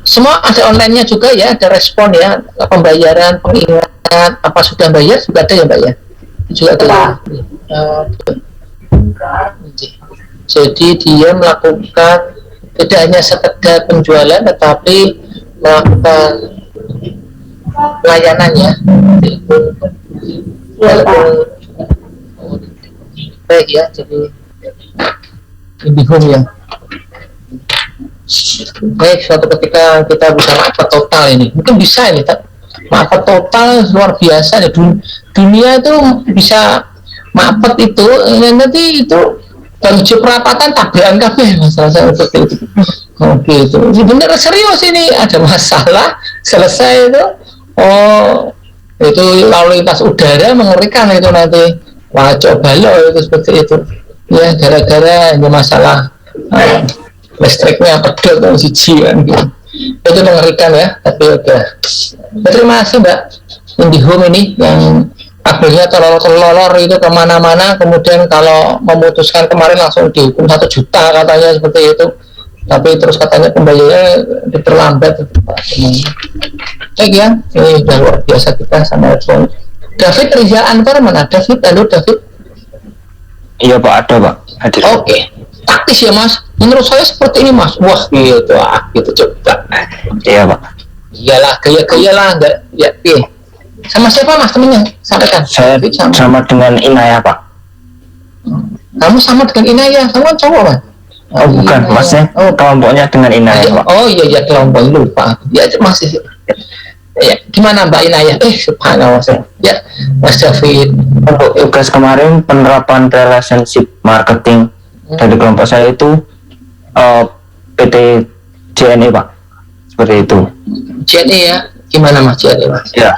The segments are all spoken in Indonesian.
semua ada online-nya juga ya, ada respon ya, pembayaran, pengingat, apa sudah bayar juga ada ya Mbak ya, juga ada ya. Jadi dia melakukan tidak hanya sekedar penjualan tetapi melakukan pelayanannya. Baik ya, jadi IndiHome ya. Baik, suatu ketika kita bisa market total ini, mungkin bisa ini, market total luar biasa ya. Dunia itu bisa market itu nanti itu baju perapatan tabrakan kabeh masalah seperti itu. Oke, itu benar serius ini, ada masalah selesai itu. Oh, itu lalu lintas udara mengerikan itu nanti. Wah, coba lo itu seperti itu. Ya, gara-gara ada masalah listriknya pedot atau siji kan gitu. Itu mengerikan ya, tapi udah. Terima kasih Mbak IndiHome ini yang kabelnya telur itu kemana-mana, kemudian kalau memutuskan kemarin langsung dihukum 1 juta katanya seperti itu, tapi terus katanya pembayarannya diperlambat. Cek ya, ini udah luar biasa kita sama iPhone. David Rizal Anwar mana? David, halo David. Iya Pak, ada Pak. Hadir. Oke. Taktis ya Mas, menurut saya seperti ini Mas. Wah gitu, gitu coba. Iya Pak. Iyalah, gaya-gaya lah, enggak ya. Sama siapa Mas temennya? Sampaikan. Saya sama dengan Inaya Pak. Kamu sama dengan Inaya, kamu kan cowok Mas? Oh bukan, Masnya kelompoknya dengan Inaya Pak. Oh iya kelompok, lupa. Ya masih. Ya, gimana Mbak Inaya? Subhanallah ya, Mas David. Untuk tugas kemarin penerapan relationship marketing dari kelompok saya itu PT JNE Pak, seperti itu. JNE ya, gimana Mas JNE Mas? Ya,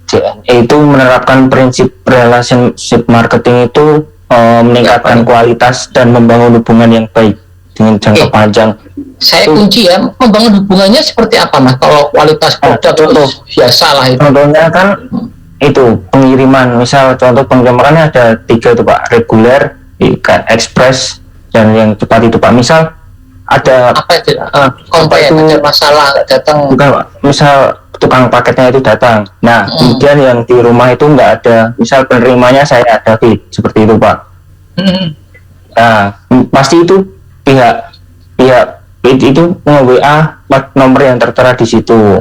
JNE itu menerapkan prinsip relationship marketing itu meningkatkan kualitas dan membangun hubungan yang baik dengan jangka panjang. Saya kunci ya, membangun hubungannya seperti apa Mas? Kalau kualitas produk biasa lah itu. Contohnya kan itu pengiriman, misal contoh pengirimannya ada 3 itu Pak, reguler, ekspres, dan yang cepat itu Pak. Misal ada apa itu? Komplain, ada masalah datang. Bukan Pak, misal tukang paketnya itu datang. Nah, kemudian yang di rumah itu nggak ada, misal penerimanya saya ada, seperti itu Pak. Nah, pasti itu pihak itu nge-WA nomor yang tertera di situ.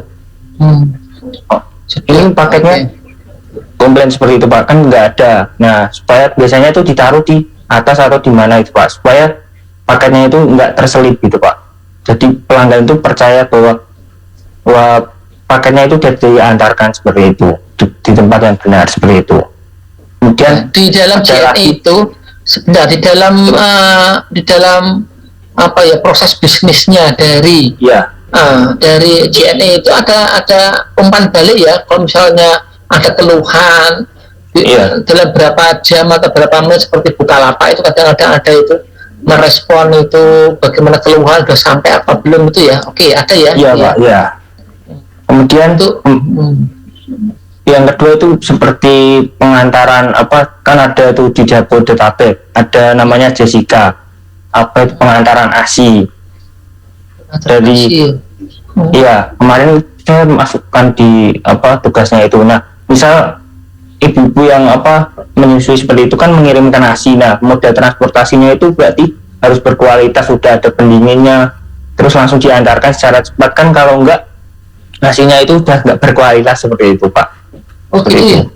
Ini paketnya komplain seperti itu Pak, kan nggak ada. Nah, supaya biasanya itu ditaruh di atas atau di mana itu Pak, supaya paketnya itu nggak terselip gitu Pak. Jadi pelanggan itu percaya bahwa paketnya itu diantarkan seperti itu di tempat yang benar seperti itu. Kemudian di dalam JNE itu sebentar, di dalam apa ya, proses bisnisnya dari dari JNE itu ada umpan balik ya, kalau misalnya ada keluhan dalam berapa jam atau berapa menit seperti Bukalapak itu kadang-kadang ada itu merespon itu bagaimana keluhan sudah sampai apa belum itu ya. Oke, ada ya. Iya Pak, ya. Kemudian tuh yang kedua itu seperti pengantaran apa, kan ada tuh di Jabodetabek ada namanya Jessica, apa itu pengantaran ASI dari kemarin saya masukkan di apa tugasnya itu. Nah, misal ibu-ibu yang apa menyusui seperti itu kan mengirimkan ASI. Nah, moda transportasinya itu berarti harus berkualitas, sudah ada pendinginnya, terus langsung diantarkan secara cepat. Kan kalau enggak nasinya itu udah nggak berkualitas seperti itu Pak. Oke.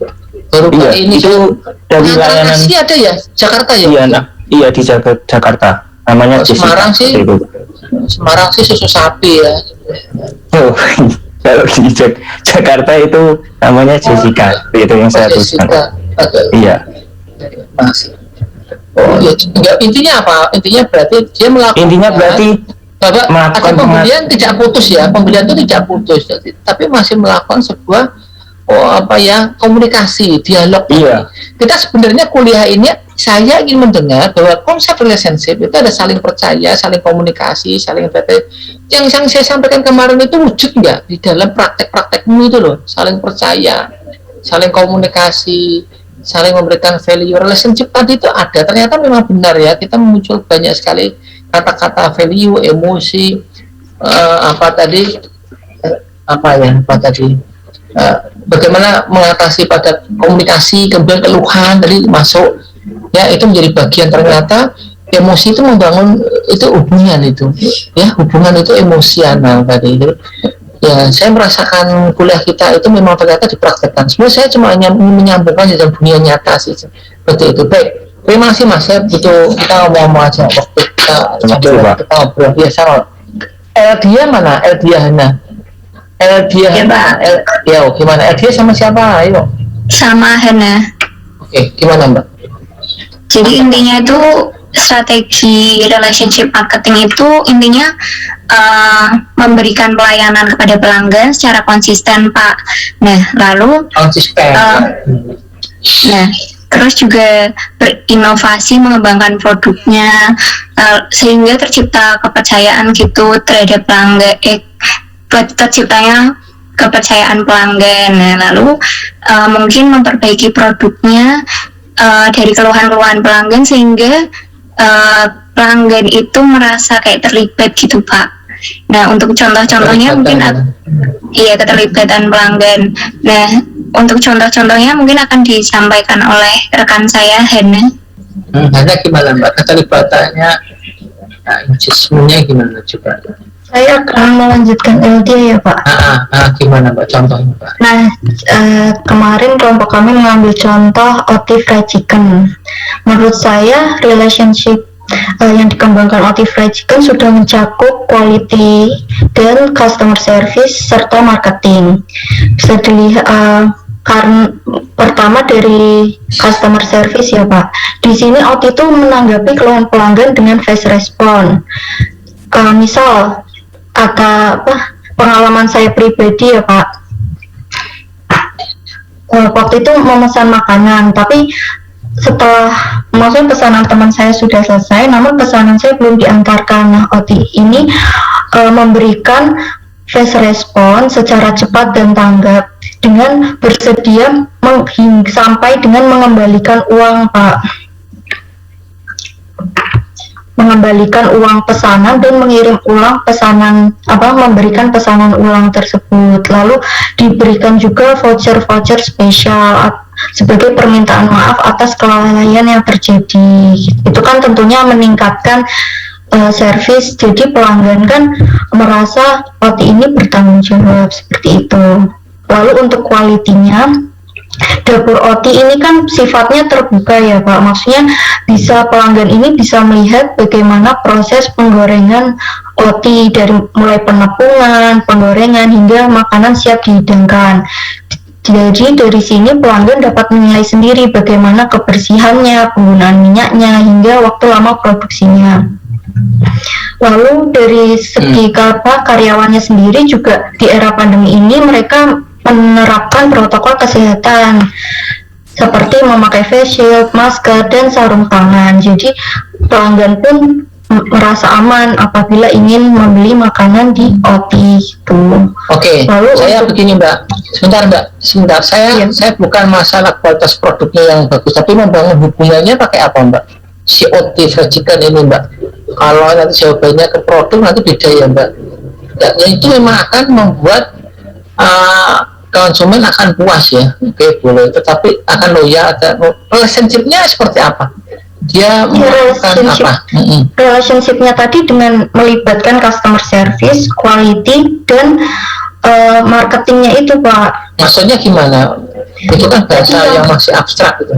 Baru ini itu dari layanan ASI ada ya, Jakarta ya? Iya di Jakarta. Namanya Semarang sih. Semarang sih susu sapi ya. Oh, kalau di Jakarta itu namanya Jessica, itu yang saya tuliskan. Iya. Oh, ya, intinya apa? Intinya berarti dia melakukan. Intinya berarti melakukan pembelian tidak putus ya. Pembelian itu tidak putus, tapi masih melakukan sebuah komunikasi, dialog. Iya. Kita sebenarnya kuliah ini saya ingin mendengar bahwa konsep relationship itu ada saling percaya, saling komunikasi, saling yang saya sampaikan kemarin itu wujud nggak di dalam praktek-praktekmu itu loh, saling percaya, saling komunikasi, saling memberikan value. Relationship tadi itu ada, ternyata memang benar ya, kita muncul banyak sekali kata-kata value, emosi, apa tadi apa ya apa tadi bagaimana mengatasi pada komunikasi, kemudian keluhan tadi masuk ya, itu menjadi bagian. Ternyata emosi itu membangun itu hubungan itu ya, hubungan itu emosional tadi itu ya. Saya merasakan kuliah kita itu memang ternyata dipraktekkan. Sebenarnya saya cuma hanya menyambungkan dengan dunia nyata sih seperti itu. Baik, terima kasih Mas, saya butuh kita ngomong aja waktu kita ngobrol biasa. Eldia mana? Eldia Hana. Eldia Ya, Hana. Mbak. Ya, gimana? Eldia sama siapa? Ayo. Sama Hana. Oke, gimana Mbak? Jadi intinya itu strategi relationship marketing itu intinya memberikan pelayanan kepada pelanggan secara konsisten, Pak. Nah, lalu Konsisten. nah, terus juga berinovasi mengembangkan produknya sehingga tercipta kepercayaan gitu terhadap pelanggan, terciptanya kepercayaan pelanggan. Nah, lalu mungkin memperbaiki produknya dari keluhan-keluhan pelanggan sehingga pelanggan itu merasa kayak terlibat gitu, Pak. Nah, untuk contoh-contohnya mungkin iya, keterlibatan pelanggan. Nah, untuk contoh-contohnya mungkin akan disampaikan oleh rekan saya, Hana. Hana gimana Mbak? Keterlibatannya semuanya gimana coba? Saya akan melanjutkan LD ya Pak. Gimana Mbak contohnya Mbak? Nah, kemarin kelompok kami mengambil contoh OT Fried Chicken. Menurut saya relationship yang dikembangkan OT Fried Chicken sudah mencakup quality dan customer service serta marketing. Bisa dilihat karena pertama dari customer service ya Pak. Di sini OT itu menanggapi keluhan pelanggan dengan fast response. Misal ada pengalaman saya pribadi ya Pak, waktu itu memesan makanan, tapi setelah maksudnya pesanan teman saya sudah selesai, namun pesanan saya belum diantarkan. Nah, OT ini memberikan fast response secara cepat dan tanggap dengan bersedia sampai dengan mengembalikan uang Pak, mengembalikan uang pesanan dan mengirim ulang pesanan memberikan pesanan ulang tersebut. Lalu diberikan juga voucher spesial sebagai permintaan maaf atas kelalaian yang terjadi. Itu kan tentunya meningkatkan servis, jadi pelanggan kan merasa OT ini bertanggung jawab seperti itu. Lalu untuk kualitinya, dapur OT ini kan sifatnya terbuka ya Pak, maksudnya pelanggan ini bisa melihat bagaimana proses penggorengan OT dari mulai penepungan, penggorengan hingga makanan siap dihidangkan. Jadi dari sini pelanggan dapat menilai sendiri bagaimana kebersihannya, penggunaan minyaknya hingga waktu lama produksinya. Lalu dari segi karyawannya sendiri juga di era pandemi ini mereka menerapkan protokol kesehatan seperti memakai face shield, masker, dan sarung tangan. Jadi pelanggan pun merasa aman apabila ingin membeli makanan di OT itu. Oke, saya begini Mbak, sebentar saya bukan masalah kualitas produknya yang bagus, tapi membangun hubungannya pakai apa Mbak? Si OT Fried Chicken ini Mbak, kalau nanti jawabannya ke produk nanti beda ya Mbak. Ya, itu memang akan membuat konsumen akan puas ya, oke boleh, tetapi akan loyal. Relationship-nya seperti apa? Dia melakukan apa? Relationship-nya tadi dengan melibatkan customer service, quality, dan marketingnya itu Pak. Maksudnya gimana? Itu kan bahasa yang masih abstrak gitu.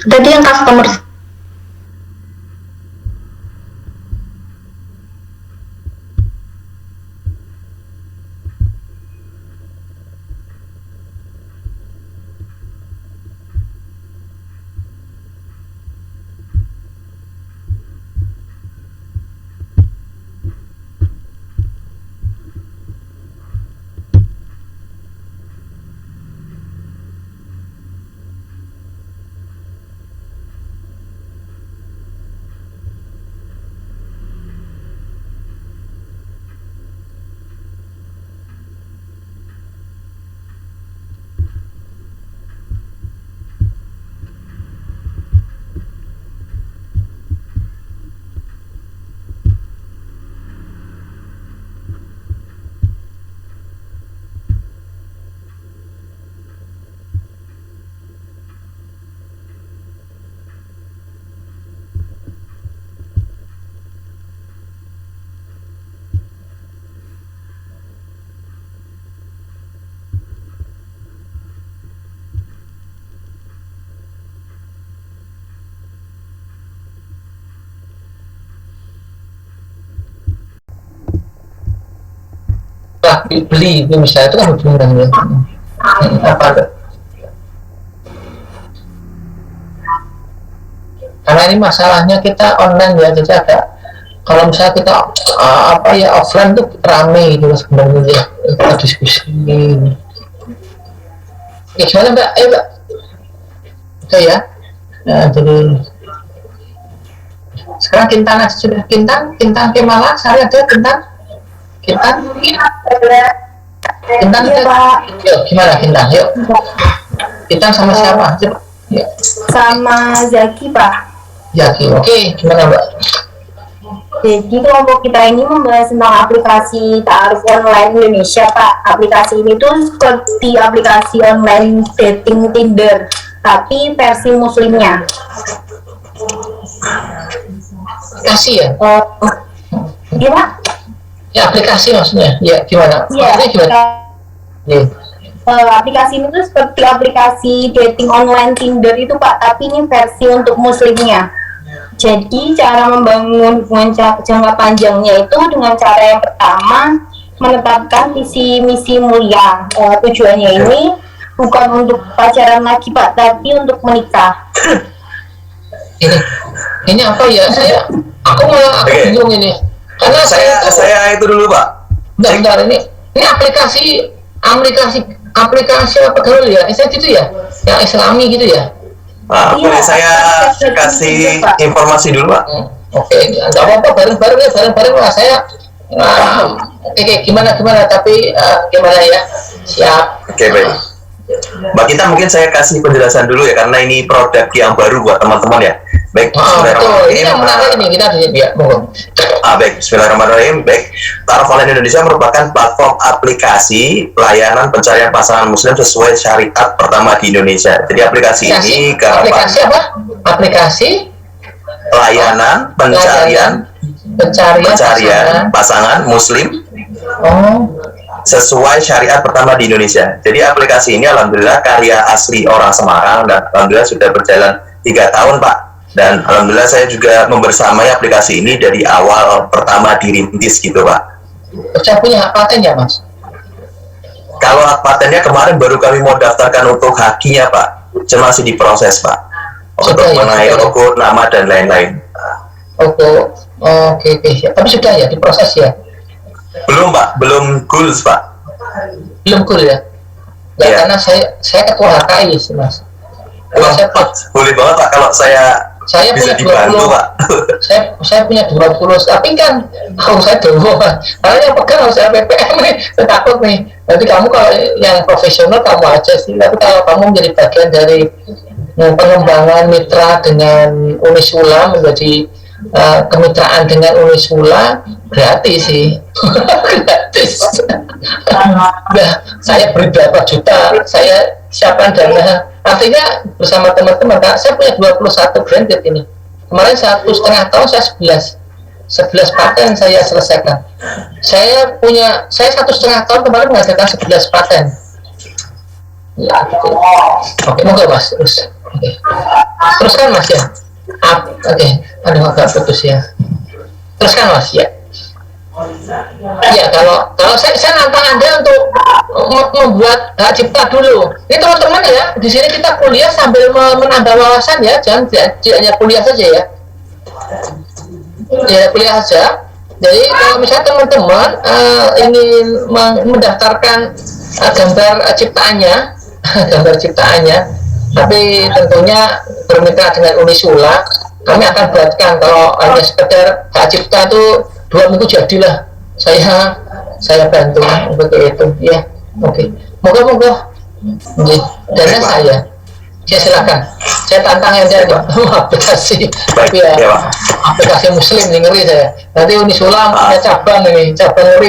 Tadi yang customer beli itu misalnya itu kan hubungan ya. Apa tuh? Karena ini masalahnya kita online ya, jadi ada kalau misalnya kita offline tuh rame gitu sebenarnya kita diskusi. Ya gimana Mbak? Mbak. Oke ya. Nah, jadi sekarang Kintan sudah Kintan Kemala, saya ada Kintan Pak. Yuk gimana Kintan? Yuk. Kintan sama siapa? Coba. Yuk. Sama Zaki Pak. Zaki. Oke, gimana Mbak? Jadi kelompok kita ini membahas tentang aplikasi ta'aruf online Indonesia Pak. Aplikasi ini tuh seperti aplikasi online dating Tinder, tapi versi muslimnya. Aplikasi ya? Gimana? Ya aplikasi maksudnya. Ya gimana? Maksudnya gimana? Ya. Aplikasi ini tuh seperti aplikasi dating online Tinder itu Pak, tapi ini versi untuk muslimnya. Jadi cara membangun hubungan jangka panjangnya itu dengan cara yang pertama menetapkan visi misi mulia. Tujuannya ini bukan untuk pacaran lagi Pak, tapi untuk menikah. Ini apa ya? Aku bingung ini. Karena saya itu dulu Pak. Bentar ini aplikasi apa dulu ya? Itu ya? Yang Islami gitu ya? Boleh saya kasih informasi dulu Pak? Oke, nggak apa-apa, bareng lah saya. Oke, gimana tapi gimana ya? Siap. Oke, baik. Mbak Kita mungkin saya kasih penjelasan dulu ya, karena ini produk yang baru buat teman-teman ya. Baik, betul. Ini yang menarik ini kita ya, monggo. Baik, Bismillahirrahmanirrahim. Baik, Ta'aruf Online Indonesia merupakan platform aplikasi layanan pencarian pasangan muslim sesuai syariat pertama di Indonesia. Jadi aplikasi ini aplikasi layanan pencarian pasangan muslim sesuai syariat pertama di Indonesia. Jadi aplikasi ini alhamdulillah karya asli orang Semarang dan alhamdulillah sudah berjalan 3 tahun Pak. Dan alhamdulillah saya juga membersamai aplikasi ini dari awal pertama dirintis gitu Pak. Saya punya hak paten ya Mas? Kalau hak patennya kemarin baru kami mau daftarkan untuk hakinya Pak. Masih diproses Pak. Untuk mengenai logo, nama dan lain-lain. Oke. Tapi sudah ya diproses ya? Belum Pak, belum goals Pak. Belum goal ya? Ya, karena saya ketua HKI sih Mas. Boleh banget Pak kalau saya bisa punya dibantu 20, Pak. saya punya 20, tapi kan saya dulu karena yang pegang harus PPM nih, saya takut nih. Nanti kamu kalau yang profesional kamu aja sih, tapi kalau kamu menjadi bagian dari pengembangan mitra dengan Unisula, menjadi kemitraan dengan Unisula gratis sih. Gratis. Nah, saya beri berapa juta, saya siapkan dana. Artinya bersama teman-teman Kak, saya punya 21 branded ini. Kemarin 1,5 tahun saya 11 paten saya selesaikan. Saya 1,5 tahun kemarin menghasilkan 11 paten. Ya, gitu. Oke, monggo Mas, terus. Oke. Teruskan Mas ya. Oke, aduh agak putus ya. Teruskan Mas ya. Ya, kalau saya nantang Anda untuk membuat hak cipta dulu. Ini teman-teman ya, di sini kita kuliah sambil menambah wawasan ya, jangan hanya kuliah saja ya. Ya, kuliah saja. Jadi kalau misalnya teman-teman ingin mendaftarkan gambar ciptaannya, tapi tentunya bermitra dengan Unisula, kami akan buatkan. Kalau hanya sekedar hak cipta itu 2 minggu jadilah, saya bantu seperti itu ya. Oke, moga-moga dana saya silakan, saya tantang Anda aplikasi aplikasi muslim nih, ngeri saya. Nanti Unisula punya cabang ngeri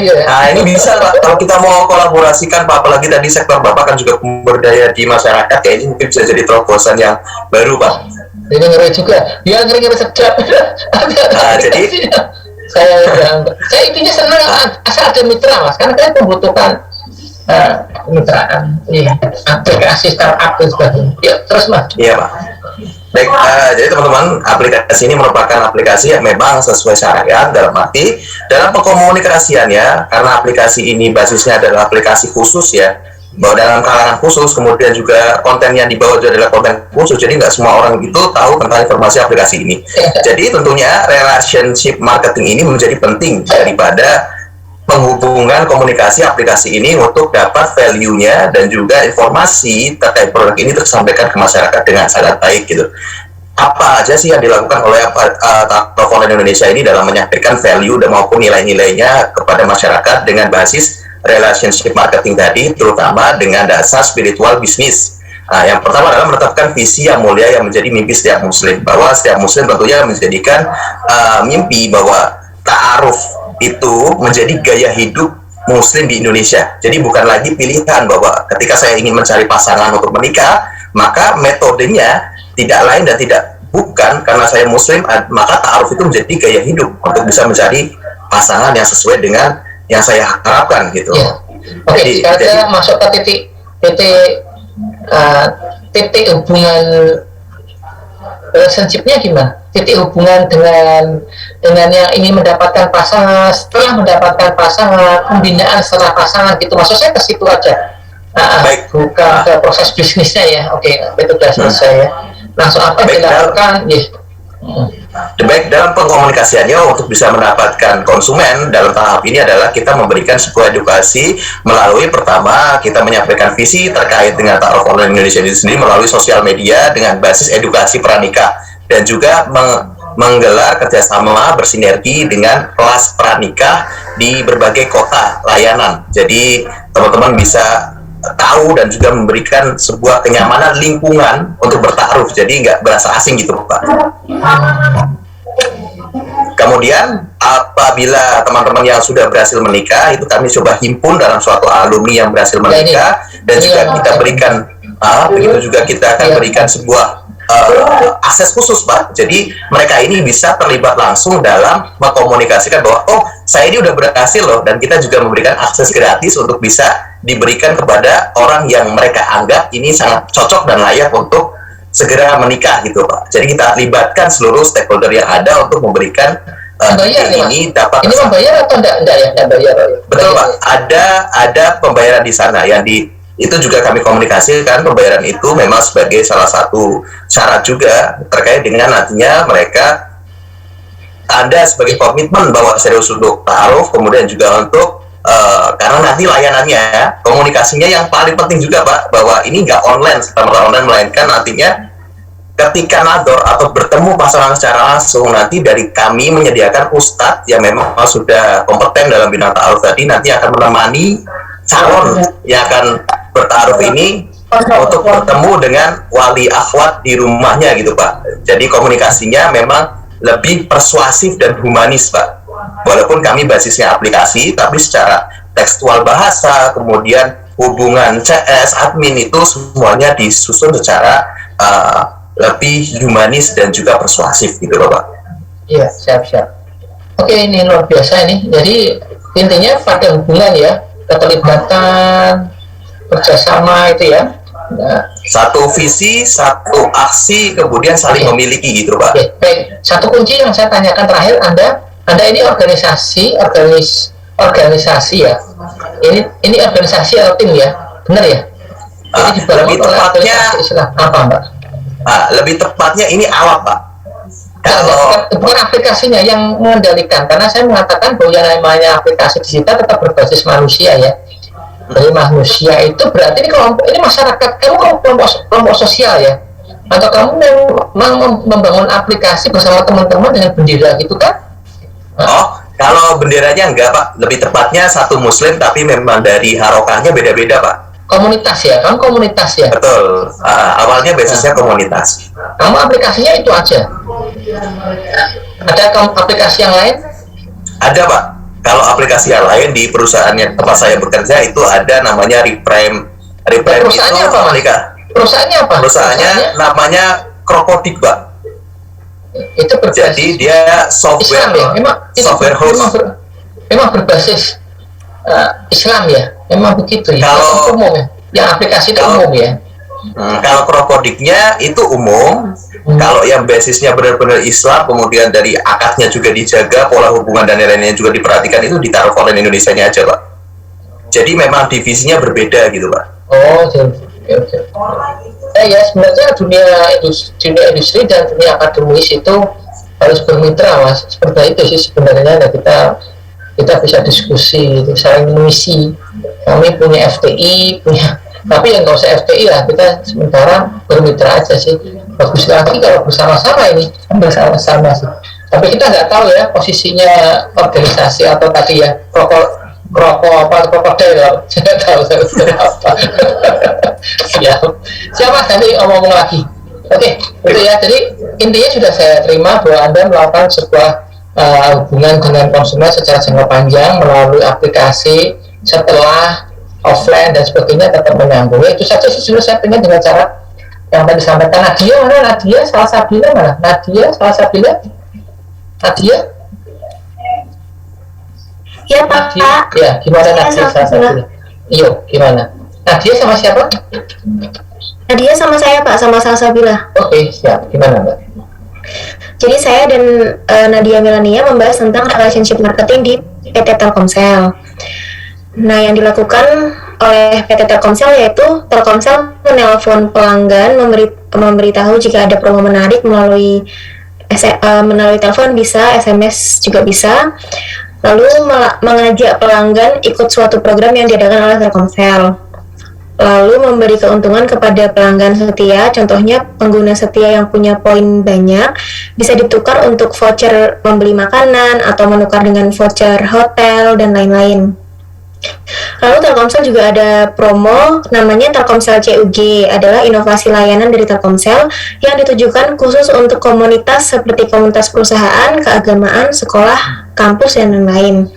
ya. Nah ini bisa Pak, kalau kita mau kolaborasikan Pak, apalagi tadi sektor Bapak kan juga berdaya di masyarakat, ya ini mungkin bisa jadi terobosan yang baru Pak. Ini ngeri juga, ya ngeri sedap. Jadi saya intinya senang asal ada mitra Mas, karena kita membutuhkan kemitraan, aplikasi startup dan sebagainya. Ya terus Mas. Iya Pak. Baik, jadi teman-teman, aplikasi ini merupakan aplikasi yang memang sesuai syariat, dalam arti dalam pengkomunikasiannya, karena aplikasi ini basisnya adalah aplikasi khusus ya, bahwa dalam kalangan khusus, kemudian juga konten yang dibawa juga adalah konten khusus, jadi nggak semua orang itu tahu tentang informasi aplikasi ini. Jadi tentunya relationship marketing ini menjadi penting daripada penghubungan komunikasi aplikasi ini untuk dapat value-nya dan juga informasi terkait produk ini tersampaikan ke masyarakat dengan sangat baik gitu. Apa aja sih yang dilakukan oleh Takruf Online Indonesia ini dalam menyampaikan value dan maupun nilai-nilainya kepada masyarakat dengan basis relationship marketing tadi, terutama dengan dasar spiritual bisnis. Yang pertama adalah menetapkan visi yang mulia yang menjadi mimpi setiap muslim, bahwa setiap muslim tentunya menjadikan mimpi bahwa ta'aruf itu menjadi gaya hidup muslim di Indonesia. Jadi bukan lagi pilihan bahwa ketika saya ingin mencari pasangan untuk menikah, maka metodenya tidak lain dan tidak bukan karena saya muslim, maka ta'aruf itu menjadi gaya hidup untuk bisa mencari pasangan yang sesuai dengan yang saya harapkan gitu. Ya. Oke, sekarang kita masuk ke titik hubungan relationship-nya gimana? Titik hubungan dengan yang ingin mendapatkan pasangan, setelah mendapatkan pasangan, pembinaan setelah pasangan gitu. Maksud saya ke situ aja. Baik. Bukan ke proses bisnisnya ya. Oke, itu sudah selesai ya. Langsung apa yang dilakukan? Baik, dalam pengkomunikasiannya untuk bisa mendapatkan konsumen dalam tahap ini adalah kita memberikan sebuah edukasi melalui pertama kita menyampaikan visi terkait dengan Takruf Online Indonesia ini sendiri melalui sosial media dengan basis edukasi pranikah dan juga menggelar kerjasama bersinergi dengan kelas pranikah di berbagai kota layanan. Jadi teman-teman bisa tahu dan juga memberikan sebuah kenyamanan lingkungan untuk bertaruh, jadi nggak berasa asing gitu Pak. Kemudian apabila teman-teman yang sudah berhasil menikah itu kami coba himpun dalam suatu alumni yang berhasil menikah dan juga kita berikan begitu juga kita akan berikan sebuah akses khusus Pak. Jadi mereka ini bisa terlibat langsung dalam mengkomunikasikan bahwa oh saya ini udah berhasil loh, dan kita juga memberikan akses gratis untuk bisa diberikan kepada orang yang mereka anggap ini sangat cocok dan layak untuk segera menikah gitu Pak. Jadi kita libatkan seluruh stakeholder yang ada untuk memberikan ini dapat ini membayar atau enggak ya? Enggak bayar. Betul Pak. Ada pembayaran di sana yang itu juga kami komunikasikan. Pembayaran itu memang sebagai salah satu syarat juga terkait dengan nantinya mereka ada sebagai komitmen bahwa serius untuk taruh, kemudian juga untuk karena nanti layanannya, komunikasinya yang paling penting juga Pak, bahwa ini nggak online serta online, melainkan nantinya ketika nador atau bertemu pasangan secara langsung, nanti dari kami menyediakan ustadz yang memang sudah kompeten dalam bidang ta'aruf tadi, nanti akan menemani calon yang akan bertaruh ini untuk bertemu dengan wali akhwat di rumahnya gitu Pak. Jadi komunikasinya memang lebih persuasif dan humanis Pak. Walaupun kami basisnya aplikasi, tapi secara tekstual bahasa, kemudian hubungan CS, admin itu semuanya disusun secara lebih humanis dan juga persuasif gitu loh Pak. Iya, siap-siap. Oke, ini luar biasa ini. Jadi intinya pada hubungan ya, keterlibatan, kerjasama itu ya. Nah, satu visi, satu aksi, kemudian saling memiliki gitu Pak. Baik, satu kunci yang saya tanyakan terakhir, Anda ini organisasi ya. Ini organisasi atau tim ya, benar ya? Jadi lebih tepatnya apa Mbak? Lebih tepatnya ini awal Pak. Kalau bukan aplikasinya yang mengendalikan, karena saya mengatakan bahwa yang namanya aplikasi di kita tetap berbasis manusia ya. Dari manusia itu berarti ini masyarakat, kamu kelompok sosial ya, atau kamu mau membangun aplikasi bersama teman-teman dengan bendera gitu kan? Oh, kalau benderanya enggak Pak, lebih tepatnya satu muslim tapi memang dari harokahnya beda-beda Pak. Komunitas ya, kan komunitas ya. Betul. Awalnya basisnya komunitas. Kamu aplikasinya itu aja. Ada aplikasi yang lain? Ada Pak. Kalau aplikasi yang lain di perusahaan yang tempat saya bekerja itu ada namanya Reframe. Reframe perusahaannya itu apa? Perusahaannya apa? Perusahaannya namanya Krokodik Pak. Itu berbasis jadi dia software Islam, ya? software host. Memang berbasis Islam ya, memang begitu ya. Kalau umum ya, yang aplikasi itu umum ya. Kalau krokodiknya itu umum. Kalau yang basisnya benar-benar Islam, kemudian dari akadnya juga dijaga, pola hubungan dan lain-lainnya juga diperhatikan, itu ditaruh konten Indonesianya aja, Pak. Jadi memang divisinya berbeda gitu, Pak. Oh, oke. Ya sebenarnya dunia industri dan dunia akademis itu harus bermitra, Mas. Seperti itu sih sebenarnya. Nah, kita bisa diskusi, saling mengisi. Kami punya FTI, tapi yang nggak usah FTI lah, kita sementara bermitra aja sih. Bagus lagi kalau bersama-sama ini, bersama-sama sih. Tapi kita nggak tahu ya posisinya organisasi atau tadi ya krokodil, saya nggak tahu apa. Siapa tadi ngomong lagi? Oke, itu ya. Jadi intinya sudah saya terima bahwa Anda melakukan sebuah hubungan dengan konsumen secara jangka panjang melalui aplikasi, setelah offline dan sebagainya tetap menyambung. Itu saja sih sebenarnya saya pengen dengan cara yang tadi disampaikan. Nadia Salsabila mana? Nadia Ya Pak. Ya, gimana Nadia Salsabila? Iyo, gimana? Nadia sama siapa? Nadia sama saya Pak, sama Salsabila. Oke, siap. Gimana Mbak? Jadi saya dan Nadia Melania membahas tentang relationship marketing di PT Telkomsel. Nah, yang dilakukan oleh PT Telkomsel yaitu Telkomsel menelpon pelanggan, memberitahu jika ada promo menarik melalui telepon bisa, SMS juga bisa. Lalu mengajak pelanggan ikut suatu program yang diadakan oleh Telkomsel. Lalu memberi keuntungan kepada pelanggan setia, contohnya pengguna setia yang punya poin banyak bisa ditukar untuk voucher membeli makanan atau menukar dengan voucher hotel dan lain-lain. Lalu Telkomsel juga ada promo namanya Telkomsel CUG, adalah inovasi layanan dari Telkomsel yang ditujukan khusus untuk komunitas seperti komunitas perusahaan, keagamaan, sekolah, kampus, dan lain-lain.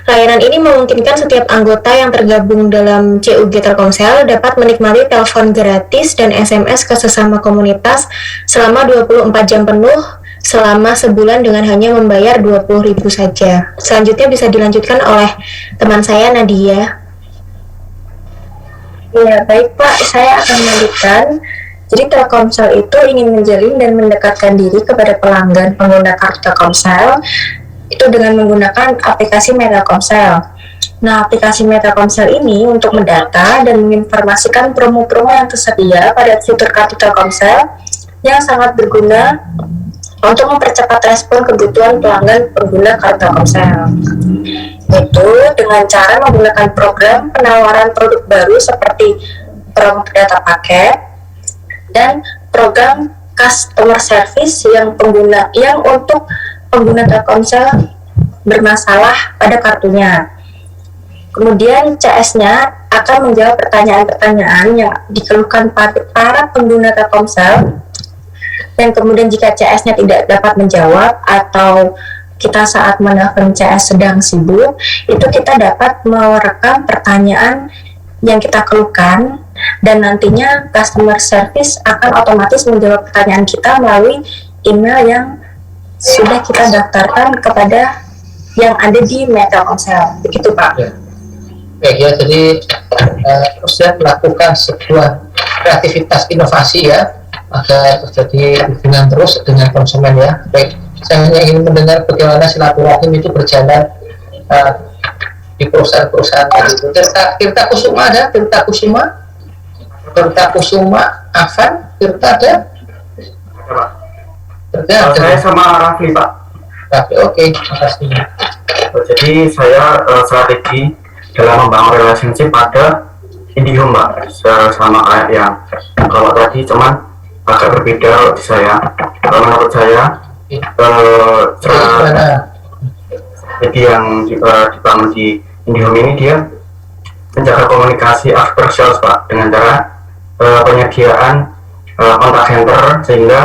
Layanan ini memungkinkan setiap anggota yang tergabung dalam CUG Telkomsel dapat menikmati telepon gratis dan SMS ke sesama komunitas selama 24 jam penuh selama sebulan dengan hanya membayar 20.000 saja. Selanjutnya bisa dilanjutkan oleh teman saya Nadia. Ya, baik Pak, saya akan melanjutkan. Jadi Telkomsel itu ingin menjalin dan mendekatkan diri kepada pelanggan pengguna kartu Telkomsel itu dengan menggunakan aplikasi Telkomsel. Nah, aplikasi Telkomsel ini untuk mendata dan menginformasikan promo-promo yang tersedia pada fitur kartu Telkomsel yang sangat berguna untuk mempercepat respon kebutuhan pelanggan pengguna kartu Telkomsel. Itu dengan cara menggunakan program penawaran produk baru seperti promo data paket dan program customer service yang untuk pengguna Telkomsel bermasalah pada kartunya. Kemudian CS-nya akan menjawab pertanyaan-pertanyaan yang dikeluhkan para pengguna Telkomsel. Dan kemudian jika CS-nya tidak dapat menjawab atau kita saat menelpon CS sedang sibuk, itu kita dapat merekam pertanyaan yang kita keluhkan dan nantinya customer service akan otomatis menjawab pertanyaan kita melalui email yang sudah kita daftarkan kepada yang ada di Telkomsel. Begitu Pak. Ya, jadi terus melakukan sebuah kreativitas inovasi ya, agar terjadi hubungan terus dengan konsumen ya. Baik, saya hanya ingin mendengar bagaimana silaturahim itu berjalan di perusahaan-perusahaan itu. Tirta Kusuma ada? Tirta Kusuma, Afan, Tirta ada? Saya sama Rafli Pak. Rafli, oke, makasih. Jadi saya strategi dalam membangun relationship pada Indihome Pak, sama kayak yang kalau tadi cuman agak berbeda di saya. Kalau menurut saya strategi yang dibangun di Indihome ini dia menjaga komunikasi after sales Pak, dengan cara penyediaan kontak center, sehingga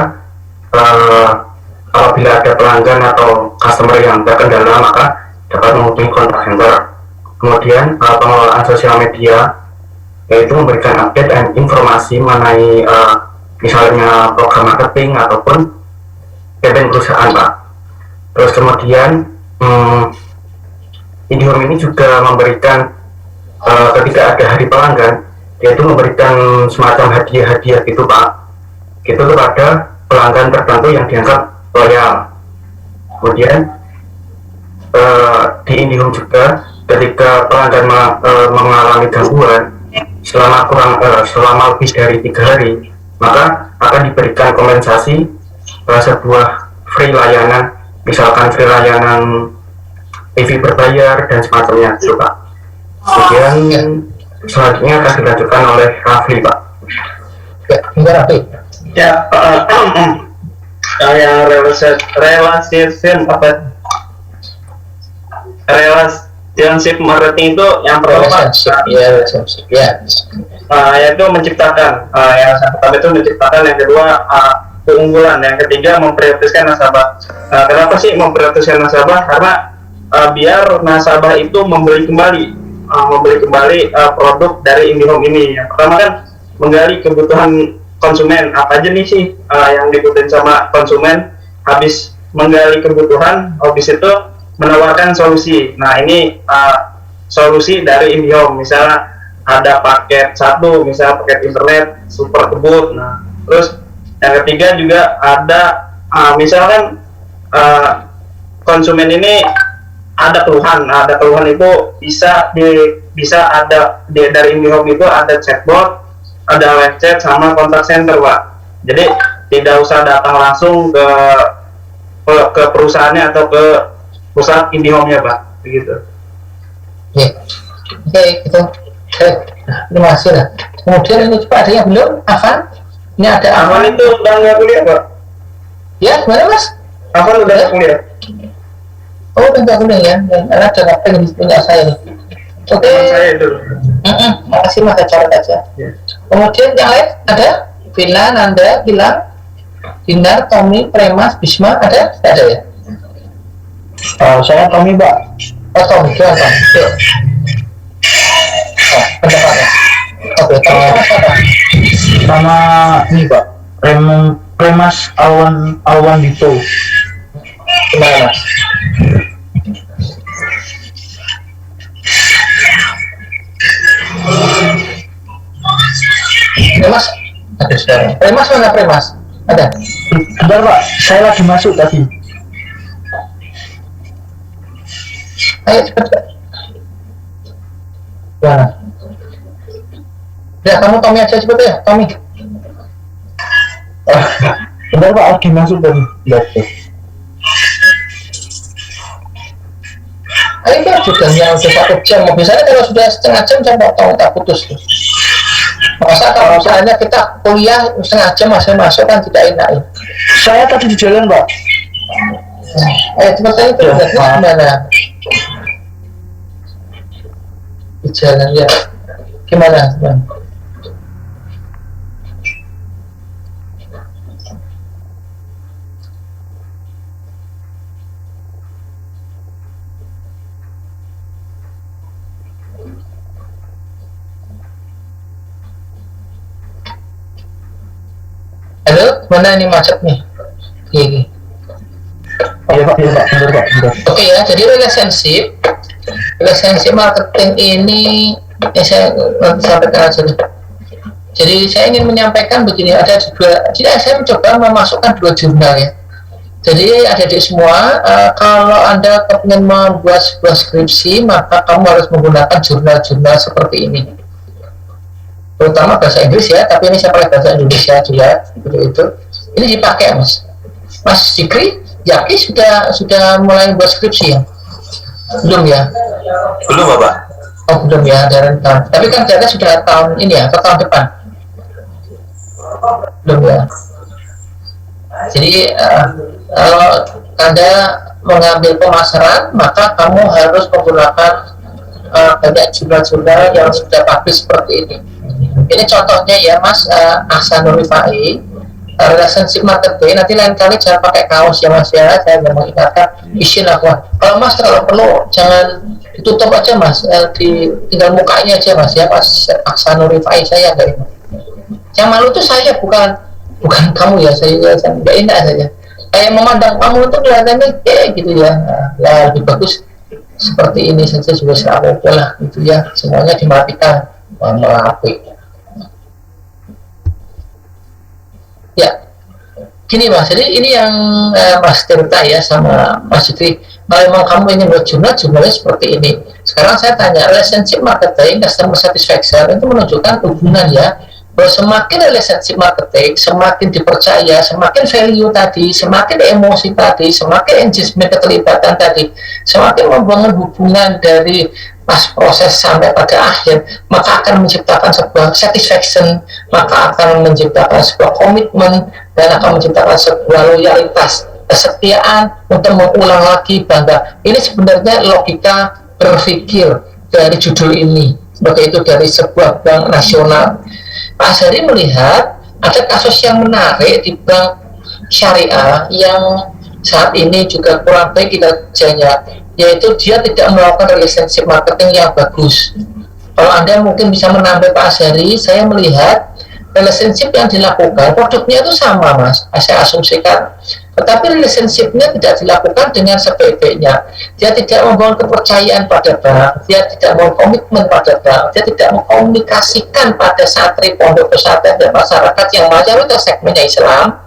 apabila ada pelanggan atau customer yang terkendala maka dapat menghubungi kontak center. Kemudian pengelolaan sosial media, yaitu memberikan update dan informasi mengenai misalnya program marketing ataupun campaign perusahaan Pak. Terus kemudian Indihome ini juga memberikan ketika ada hari pelanggan yaitu memberikan semacam hadiah-hadiah gitu Pak, gitu kepada pelanggan tertentu yang dianggap loyal. Kemudian di IndiHome juga ketika pelanggan mengalami gangguan selama lebih dari 3 hari, maka akan diberikan kompensasi sebuah free layanan, misalkan free layanan TV berbayar dan semacamnya gitu Pak. Kemudian selanjutnya akan dilanjutkan oleh Rafli Pak. Ya, enggak Rafli. Ya, yang relationship marketing itu yang pertama, relationship, ya. yaitu menciptakan, yang pertama itu menciptakan, yang kedua keunggulan, yang ketiga memprioritaskan nasabah. Kenapa sih memprioritaskan nasabah? Karena biar nasabah itu membeli kembali produk dari IndiHome ini. Yang pertama kan menggali kebutuhan konsumen, apa aja nih sih yang dibutuhin sama konsumen. Habis menggali kebutuhan, habis itu menawarkan solusi. Nah ini solusi dari IndiHome, misalnya ada paket 1, misalnya paket internet super kebut. Nah terus yang ketiga juga ada misalkan konsumen ini ada keluhan itu bisa ada dari IndiHome itu ada chatbot, ada live chat sama kontak center Pak. Jadi tidak usah datang langsung ke perusahaannya atau ke pusat IndiHome-nya Pak, begitu. Oke, gitu. Terima kasih lah. Kemudian ini coba ada yang belum? Afan? Ini ada Afan itu udah nggak kuliah Pak? Ya, gimana Mas? Afan udah nggak kuliah? Oh, udah kuliah ya? Karena ada yang punya saya nih. Oke. Saya dulu. Makasih Mas, catat aja. Ya. Kemudian yang lain ada? Villa, Nanda, Gilang, Dinar, Tommy, Premas, Bisma, ada? Ada ya? Saya Tommy Pak. Oh, Tommy, gimana Tom? Yuk. Oh, pendapatnya. Oke, Tommy apa? Sama ini Pak, Premas Alwan Dito. Gimana Mas? Premas? Aduh, sudah. Premas mana Premas? Ada? Bentar Pak, saya lagi masuk tadi. Ayo cepat. Gimana? Ya, kamu Tommy aja cepet ya, Tommy. Bentar Pak, lagi masuk tadi. Ayo kan juga yang udah 1 jam. Biasanya kalau sudah setengah jam saya potong, tak putus. Masa kalau misalnya kita kuliah setengah jam masih masuk kan tidak enak ya. Saya tadi di jalan Pak. Ayo cepet aja itu gimana? Di jalan ya. Gimana? Halo, mana ini macet nih? Iya. Iya Pak, benar Pak. Oke ya, jadi relationship marketing ini saya nanti sampaikan aja nih. Jadi saya ingin menyampaikan begini, ada saya mencoba memasukkan 2 jurnal ya. Jadi adik-adik semua, kalau Anda ingin membuat sebuah skripsi, maka kamu harus menggunakan jurnal-jurnal seperti ini. Terutama bahasa Inggris ya, tapi ini saya pakai bahasa Indonesia juga, seperti itu. Ini dipakai Mas Zikri, Yaki sudah mulai buat skripsi ya? Belum ya? Belum Bapak. Oh belum ya, ada rentan. Tapi kan data sudah tahun ini ya, atau tahun depan? Belum ya. Jadi kalau Anda mengambil pemasaran, maka kamu harus menggunakan banyak jurnal-jurnal yang sudah publish seperti ini. Ini contohnya ya Mas Ahsanul Rifai, relationship marketing. Nanti lain kali jangan pakai kaos ya Mas ya, saya mau ingatkan isin aku. Kalau Mas kalau perlu jangan ditutup aja Mas, tinggal mukanya aja Mas ya, Mas Ahsanul Rifai, saya enggak ini. Yang malu tuh saya, bukan kamu ya, saya enggak enak saja. Kayak memandang kamu itu kelihatannya kayak gitu ya. Nah, lebih bagus seperti ini saja juga selalu lah gitu ya, semuanya dimatikan. Melalui Ya, gini Mas, jadi ini yang Mas Tirta ya sama Mas Jitri, kalau memang kamu ingin buat jurnalnya seperti ini. Sekarang saya tanya, relationship marketing, customer satisfaction itu menunjukkan hubungan ya, bahwa semakin relationship marketing, semakin dipercaya, semakin value tadi, semakin emosi tadi, semakin engagement keterlibatan tadi, semakin membangun hubungan dari pas proses sampai pada akhir, maka akan menciptakan sebuah satisfaction, maka akan menciptakan sebuah komitmen, dan akan menciptakan sebuah loyalitas, kesetiaan untuk mengulang lagi bangga. Ini sebenarnya logika berpikir dari judul ini, sebagai itu dari sebuah bank nasional. Pak Azhari melihat ada kasus yang menarik di bank syariah yang saat ini juga kurang baik kinerjanya, yaitu dia tidak melakukan relationship marketing yang bagus. Kalau Anda mungkin bisa menambah Pak Azhari, saya melihat relationship yang dilakukan, produknya itu sama Mas, saya asumsikan, tetapi relationshipnya tidak dilakukan dengan sebaik-baiknya. Dia tidak membangun kepercayaan pada bank, dia tidak membangun komitmen pada bank, dia tidak mengkomunikasikan pada santri, pondok pesantren, dan masyarakat yang mayoritas segmennya Islam,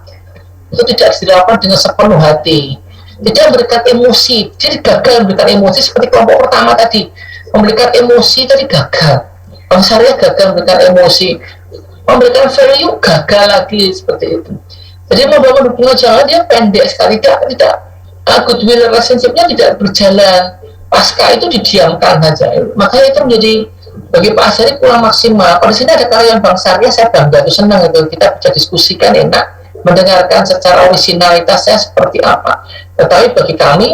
itu tidak dilakukan dengan sepenuh hati, tidak memberikan emosi. Jadi gagal memberikan emosi seperti kelompok pertama tadi, memberikan emosi tadi gagal. Bang Syariah gagal memberikan emosi, memberikan value gagal lagi seperti itu. Jadi membangun hubungan jangan dia pendek sekali, tidak goodwill relationship-nya tidak berjalan, pasca itu didiamkan saja. Makanya itu menjadi bagi Pak Azhari kurang maksimal. Kalau di sini ada karya Bang Syariah, saya bangga, itu senang itu kita bisa diskusikan enak, mendengarkan secara originalitasnya seperti apa. Tetapi bagi kami,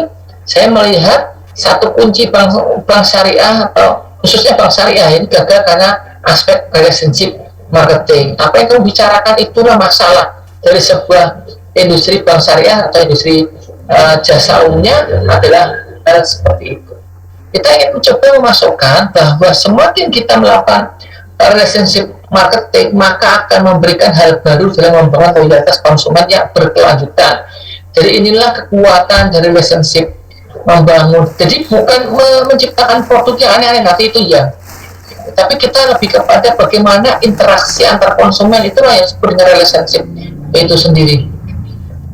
saya melihat satu kunci bank syariah atau khususnya bank syariah ini gagal karena aspek relationship marketing. Apa yang kamu bicarakan itulah masalah dari sebuah industri bank syariah atau industri jasa umumnya adalah seperti itu. Kita ingin mencoba memasukkan bahwa semakin kita melakukan relationship marketing, maka akan memberikan hal baru dalam membangun loyalitas konsumen yang berkelanjutan. Jadi inilah kekuatan dari relationship membangun. Jadi bukan menciptakan produk yang aneh-aneh nanti itu ya, tapi kita lebih kepada bagaimana interaksi antar konsumen, itulah yang sebenarnya relationship itu sendiri.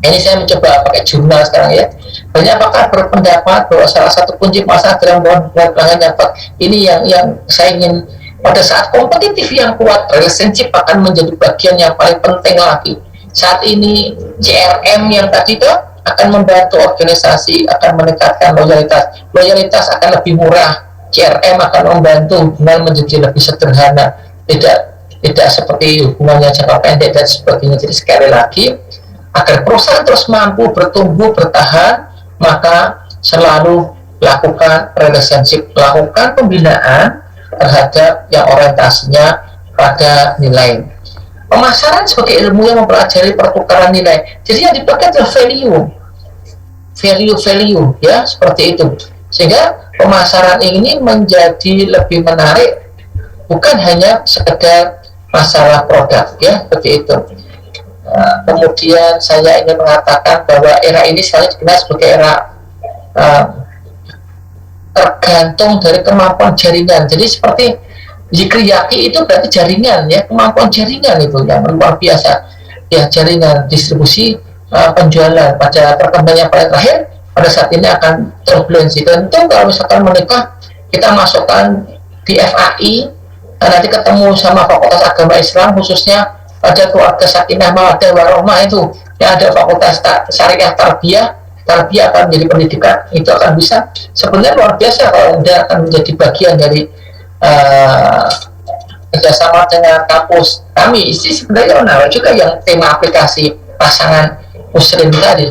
Ini saya mencoba pakai jurnal sekarang ya. Banyak pakar berpendapat bahwa salah satu kunci masalah dalam pelanggan dapat ini yang saya ingin. Pada saat kompetitif yang kuat, relationship akan menjadi bagian yang paling penting lagi. Saat ini CRM yang tadi itu akan membantu organisasi, akan meningkatkan loyalitas. Loyalitas akan lebih murah. CRM akan membantu hubungan menjadi lebih sederhana. Tidak seperti hubungannya jangka pendek dan sebagainya. Jadi sekali lagi, agar perusahaan terus mampu bertumbuh bertahan, maka selalu lakukan relationship, lakukan pembinaan terhadap yang orientasinya pada nilai. Pemasaran sebagai ilmu yang mempelajari pertukaran nilai. Jadi yang dipakai adalah value ya, seperti itu. Sehingga pemasaran ini menjadi lebih menarik, bukan hanya sekedar masalah produk ya, seperti itu. Kemudian saya ingin mengatakan bahwa era ini sekali dikenal sebagai era tergantung dari kemampuan jaringan. Jadi seperti Zikri-Yaki itu berarti jaringan ya, kemampuan jaringan itu yang luar biasa ya, jaringan distribusi penjualan. Pada perkembangan paling terakhir pada saat ini akan turbulensi. Tentu kalau misalkan menikah kita masukkan di FAI, nanti ketemu sama Fakultas Agama Islam, khususnya pada keluarga Sakinah Mawaddah Warahmah itu yang ada Fakultas Syariah Tarbiyah akan menjadi pendidikan, itu akan bisa sebenarnya luar biasa kalau Anda akan menjadi bagian dari kerjasama dengan kampus kami. Ini sebenarnya menarik juga yang tema aplikasi pasangan muslim tadi.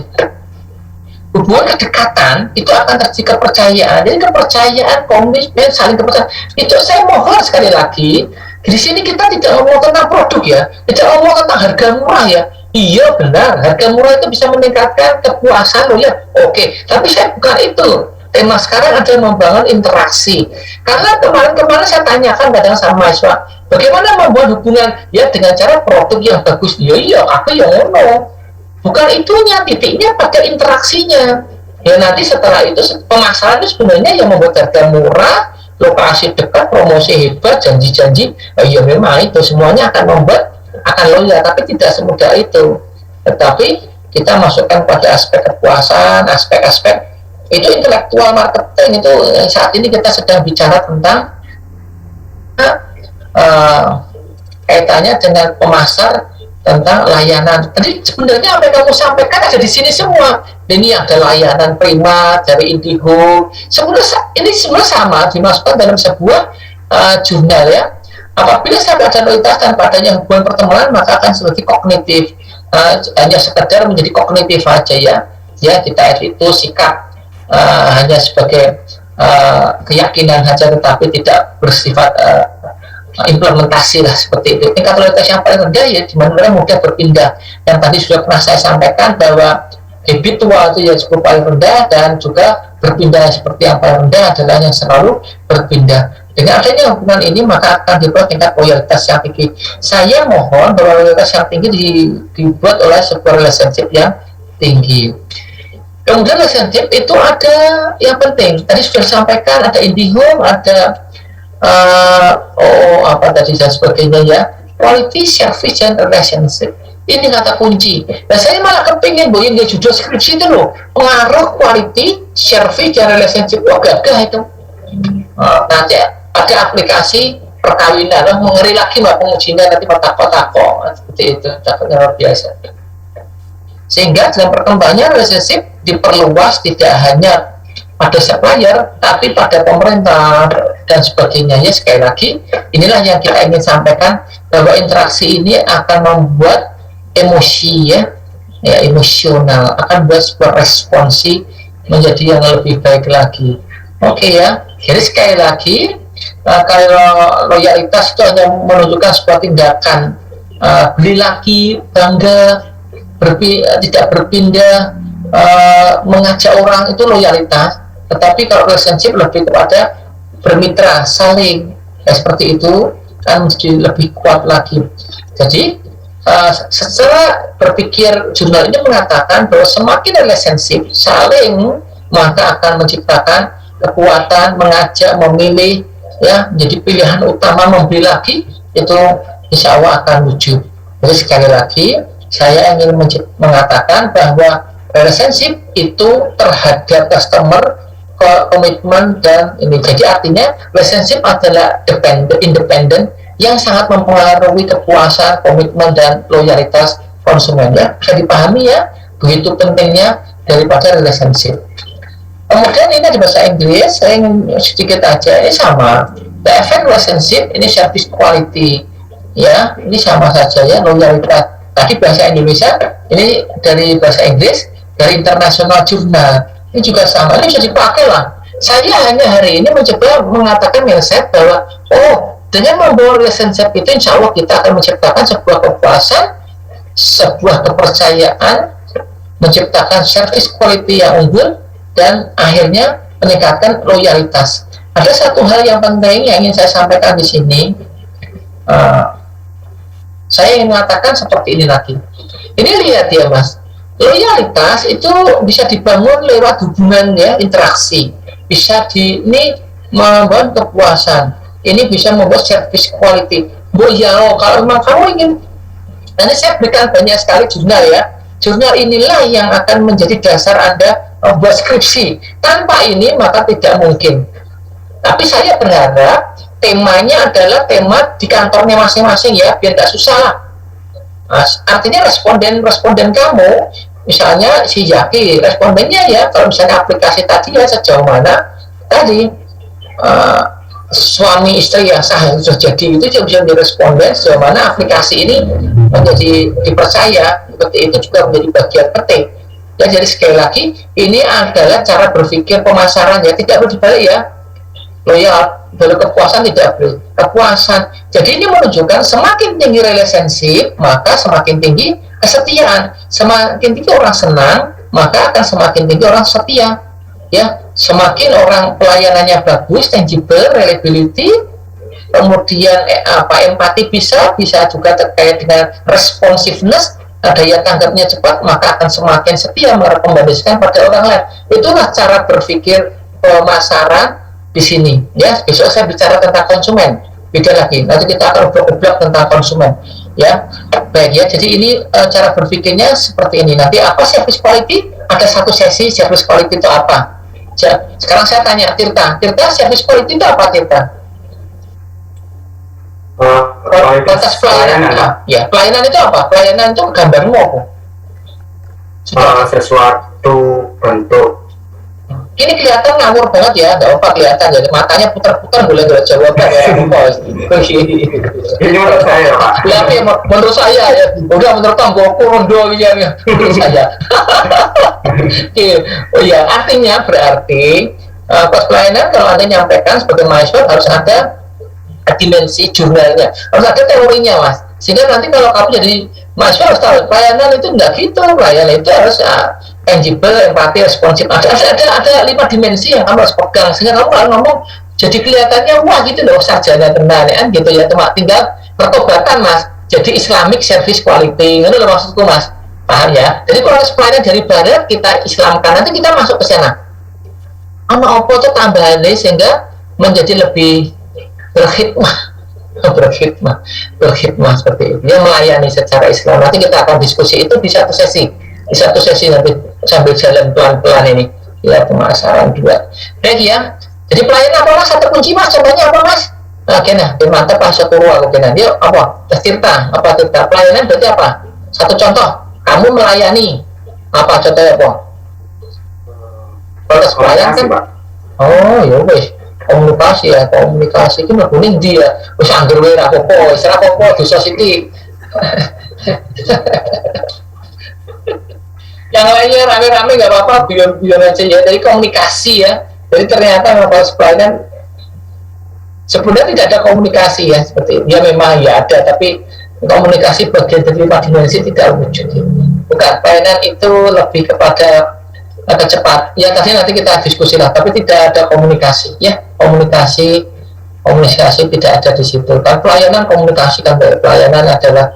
Hubungan kedekatan itu akan terjadi kepercayaan. Jadi kepercayaan, komitmen, saling kepercayaan. Itu saya mohon sekali lagi, di sini kita tidak ngomong tentang produk ya, tidak ngomong tentang harga murah ya. Iya benar, harga murah itu bisa meningkatkan kepuasan loh ya. Oke, tapi saya bukan itu. Tema sekarang adalah membangun interaksi. Karena kemarin saya tanyakan kadang sama mahasiswa, bagaimana membuat hubungan ya dengan cara produk yang bagus. Iya, aku yang ngomong. Bukan itunya, titiknya pada interaksinya. Ya nanti setelah itu pemasaran itu sebenarnya yang membuat harga murah, lokasi dekat, promosi hebat, janji-janji. Ya memang itu semuanya akan membuat akan loyal, tapi tidak semudah itu. tetapi kita masukkan pada aspek kepuasan, aspek-aspek itu intelektual marketing. Itu saat ini kita sedang bicara tentang kaitannya dengan pemasar, tentang layanan. Jadi sebenarnya apa yang kamu sampaikan ada di sini semua. Ini ada layanan prima dari Indigo. Ini sebenarnya sama dimasukkan dalam sebuah jurnal ya. Apabila sampai ada loyalitas dan padanya hubungan pertemanan, maka akan sebagai kognitif, hanya sekedar menjadi kognitif aja ya. Ya kita itu sikap hanya sebagai keyakinan saja, tetapi tidak bersifat implementasi lah seperti itu. Tingkat loyalitas yang paling rendah ya di mana mudah berpindah. Yang tadi sudah pernah saya sampaikan bahwa habitual itu ya cukup paling rendah, dan juga berpindah seperti yang paling rendah adalah yang selalu berpindah. Dengan adanya hubungan ini maka akan dibuat tingkat loyalitas yang tinggi. Saya mohon bahwa loyalitas yang tinggi dibuat oleh sebuah relationship yang tinggi. Kemudian relationship itu ada yang penting. Tadi sudah disampaikan ada IndiHome, ada apa tadi dan sebagainya ya. Quality, service, and relationship. Ini kata kunci. Nah saya malah kepingin boyin dia judul skripsi itu loh. Pengaruh quality, service, dan relationship. Oh gagah itu. Nanti ada aplikasi perkawinan, mengeri lagi mbak pengujinya nanti kotak-kotak seperti itu, luar biasa. Sehingga dalam perkembangannya relationship diperluas tidak hanya pada supplier, tapi pada pemerintah dan sebagainya. Ya sekali lagi, inilah yang kita ingin sampaikan, bahwa interaksi ini akan membuat emosi ya emosional, akan membuat sebuah responsi menjadi yang lebih baik lagi. Oke ya, jadi sekali lagi kalau loyalitas itu hanya menunjukkan sebuah tindakan beli lagi, bangga, tidak berpindah, mengajak orang, itu loyalitas. Tetapi kalau relationship lebih kepada bermitra, saling seperti itu kan menjadi lebih kuat lagi. Jadi secara berpikir jurnal ini mengatakan bahwa semakin relationship saling, maka akan menciptakan kekuatan, mengajak, memilih ya, menjadi pilihan utama, membeli lagi, itu insya Allah akan wujud. Jadi sekali lagi saya ingin mengatakan bahwa relationship itu terhadap customer, komitmen, dan ini. Jadi artinya relationship adalah independen yang sangat mempengaruhi kepuasan, komitmen, dan loyalitas konsumen ya. Bisa dipahami ya, begitu pentingnya daripada relationship. Kemudian ini di bahasa Inggris, saya ingin sedikit aja, ini sama. The effect relationship, ini service quality, ya, ini sama saja ya, loyalitas. Tadi bahasa Indonesia, ini dari bahasa Inggris, dari International Journal, ini juga sama, ini bisa dipakai lah. Saya hanya hari ini mencoba mengatakan mindset bahwa, dengan membawa relationship itu, insya Allah kita akan menciptakan sebuah kepuasan, sebuah kepercayaan, menciptakan service quality yang unggul, dan akhirnya meningkatkan loyalitas. Ada satu hal yang penting yang ingin saya sampaikan di sini. Saya ingin mengatakan seperti ini lagi. Ini lihat ya mas, loyalitas itu bisa dibangun lewat hubungan ya, interaksi. Bisa ini membangun kepuasan. Ini bisa membuat service quality. Kalau memang kamu ingin, nanti saya berikan banyak sekali jurnal ya. Jurnal inilah yang akan menjadi dasar Anda buat skripsi. Tanpa ini maka tidak mungkin. Tapi saya berharap temanya adalah tema di kantornya masing-masing ya, biar tidak susah lah. Artinya responden kamu, misalnya si Yaki, respondennya ya, kalau misalnya aplikasi tadi ya sejauh mana tadi suami istri yang sah yang sudah jadi itu juga bisa menjadi responden, sejauh mana aplikasi ini menjadi dipercaya, seperti itu juga menjadi bagian penting. Ya, jadi sekali lagi ini adalah cara berpikir pemasaran ya, tidak boleh dibalik ya. Loyal, baru kepuasan tidak boleh. Kepuasan. Jadi ini menunjukkan semakin tinggi relationship, maka semakin tinggi kesetiaan. Semakin tinggi orang senang, maka akan semakin tinggi orang setia. Ya, semakin orang pelayanannya bagus, tangible, reliability, kemudian empati bisa juga terkait dengan responsiveness, daya tanggapnya cepat, maka akan semakin setia merekomendasikan pada orang lain. Itulah cara berpikir pemasaran di sini. Ya, besok saya bicara tentang konsumen, beda lagi. Nanti kita akan obrol tentang konsumen. Ya, baik ya. Jadi ini cara berpikirnya seperti ini. Nanti apa service quality? Ada satu sesi service quality itu apa? Sekarang saya tanya Tirta, service quality itu apa Tirta? Kualitas pelayanan. Ya, pelayanan itu apa? Pelayanan itu gambarmu apa? Sesuatu bentuk. Ini kelihatan ngawur banget ya, nggak apa kelihatan, jadi matanya putar-putar boleh nggak jawab ya. Ini menurut saya Pak. Ya, menurut saya ya, udah menurut kamu rondo ya, menurut saya. Oh iya, artinya berarti pas pelayanan kalau Anda nyampaikan sebagai mahasiswa harus ada dimensi jurnalnya, harus ada teorinya mas, sehingga nanti kalau kamu jadi mahasiswa harus tahu pelayanan itu enggak gitu, pelayanan itu harus tangible, empati, responsif, ada 5 dimensi yang kamu harus pegang, sehingga kamu kalau ngomong jadi kelihatannya wah gitu loh sarjana tenan kan gitu ya, cuma tinggal pertobatan mas, jadi Islamic service quality, itu loh maksudku mas, paham ya? Jadi kalau pelayanan dari barat kita Islamkan, nanti kita masuk ke sana apa tuh tambahannya sehingga menjadi lebih berkhidmah seperti itu ya, melayani secara Islam. Nanti kita akan diskusi itu di satu sesi nanti sambil jalan pelan-pelan ini ya, pemasaran juga baik ya. Jadi pelayanan apa mas, satu kunci mas, contohnya apa mas? Nah kena mantap pas satu ruang kena dia apa Tirta, apa Tirta pelayanan berarti apa, satu contoh kamu melayani apa, contohnya apa proses pelayanan kan? Oh ya wes, komunikasi itu mah kuning dia wis anggur wae ra apa-apa, wis ra apa-apa dosa sithik. Yang lainnya rame-rame nggak apa-apa, biar aja ya. Dari komunikasi ya, jadi ternyata kalau pelayanan sebenarnya tidak ada komunikasi ya, seperti itu. Ya memang ya ada, tapi komunikasi bagian dari 5 dimensi tidak wujud. Bukan, pelayanan itu lebih kepada cepat ya, tadi nanti kita diskusi lah, tapi tidak ada komunikasi ya, komunikasi tidak ada di situ kan. Pelayanan komunikasi kan, pelayanan adalah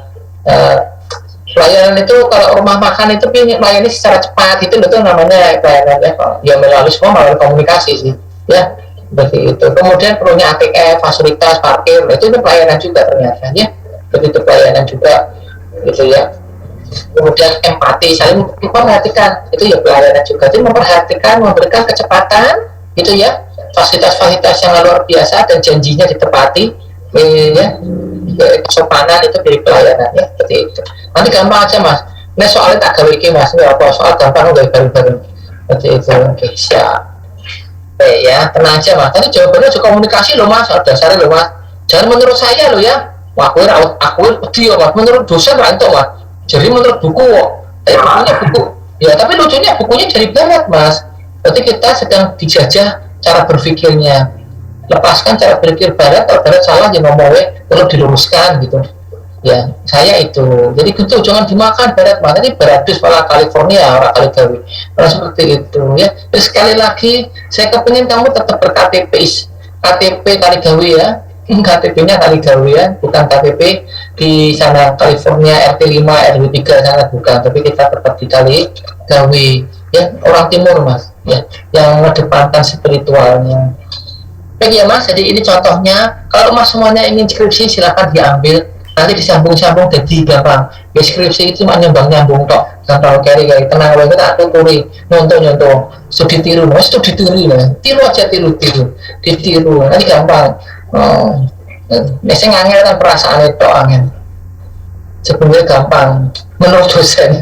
pelayanan itu kalau rumah makan itu melayani secara cepat itu namanya pelayanan ya, melalui semua melalui komunikasi sih ya, seperti itu. Kemudian perlunya ATM, fasilitas parkir, itu pelayanan juga ternyata ya, begitu pelayanan juga gitu ya. Kemudian empati, saling memperhatikan, itu ya pelayanan juga. Jadi memperhatikan, memberikan kecepatan, gitu ya, fasilitas-fasilitas yang luar biasa dan janjinya ditepati, ya, kesopanan itu dari pelayanan ya, seperti itu. Nanti gampang aja mas. Ini soalnya tak gawe iki mas, nggak apa soal gampang nggak bareng-bareng, seperti itu. Oke siap. Ya tenang aja mas. Tadi jawabannya juga komunikasi loh mas, dasarnya loh mas. Jangan menurut saya loh ya. Aku dia mas, menurut dosen rantok mas. Jadi menurut buku, bukunya buku, ya tapi lucunya bukunya dari barat mas. Berarti kita sedang dijajah cara berpikirnya. Lepaskan cara berpikir barat, kalau barat salah ya ngomongnya perlu diluruskan gitu. Ya saya itu. Jadi gitu jangan dimakan barat mas. Ini baradus malah California orang kali gawe. Nah seperti itu ya. Terus sekali lagi saya kepingin kamu tetap berKTP kali gawe ya. KTP-nya kali gawe ya, bukan KTP di sana California RT 5 RW 3 sana bukan, tapi kita tetap di kali gawe ya, orang timur mas ya, yang mengedepankan spiritualnya. Baik ya mas, jadi ini contohnya. Kalau mas semuanya ingin skripsi silahkan diambil, nanti disambung-sambung jadi gampang ya. Skripsi itu cuma nyambung tok, gampang kayak tenang wae, tak tukuri nyontoh studi tiru mas, studi tiru ya, tiru aja tiru ditiru nanti gampang. Biasanya ngangel kan perasaan itu angin. Sebenarnya gampang menurut dosen.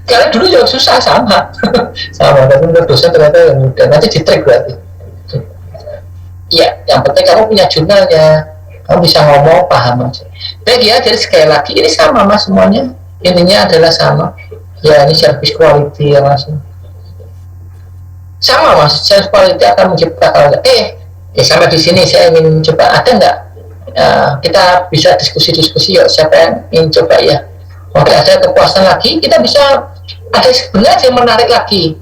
Karena dulu juga susah sama, tapi menurut dosen ternyata yang mudah. Nanti di trik berarti. Ya, yang penting kamu punya jurnalnya, kamu bisa ngomong paham aja. Baik ya, jadi sekali lagi ini sama mas semuanya. Intinya adalah sama. Ya ini service quality ya mas. Sama mas, service quality akan menciptakan. Sampai di sini saya ingin coba, ada nggak kita bisa diskusi yuk, siapa yang ingin coba ya. Oke, ada kepuasan lagi, kita bisa ada sebenarnya yang menarik lagi.